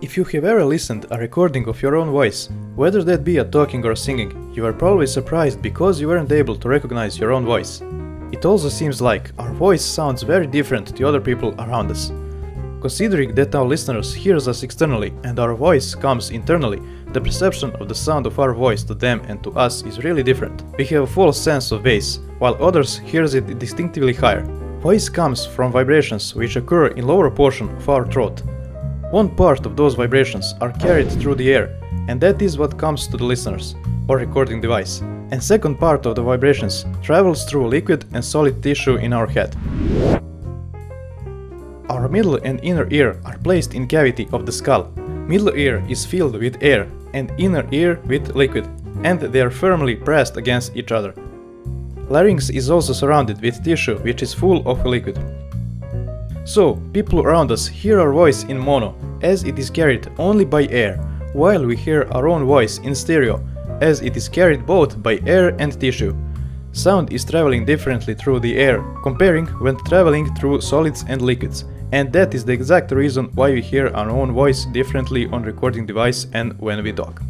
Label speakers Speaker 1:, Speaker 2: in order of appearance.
Speaker 1: If you have ever listened a recording of your own voice, whether that be a talking or singing, you are probably surprised because you weren't able to recognize your own voice. It also seems like our voice sounds very different to other people around us. Considering that our listeners hear us externally and our voice comes internally, the perception of the sound of our voice to them and to us is really different. We have a false sense of bass, while others hear it distinctively higher. Voice comes from vibrations which occur in lower portion of our throat. One part of those vibrations are carried through the air, and that is what comes to the listeners, or recording device. And second part of the vibrations travels through liquid and solid tissue in our head. Our middle and inner ear are placed in cavity of the skull. Middle ear is filled with air and inner ear with liquid, and they are firmly pressed against each other. Larynx is also surrounded with tissue which is full of liquid. So, people around us hear our voice in mono, as it is carried only by air, while we hear our own voice in stereo, as it is carried both by air and tissue. Sound is traveling differently through the air, comparing when traveling through solids and liquids, and that is the exact reason why we hear our own voice differently on recording device and when we talk.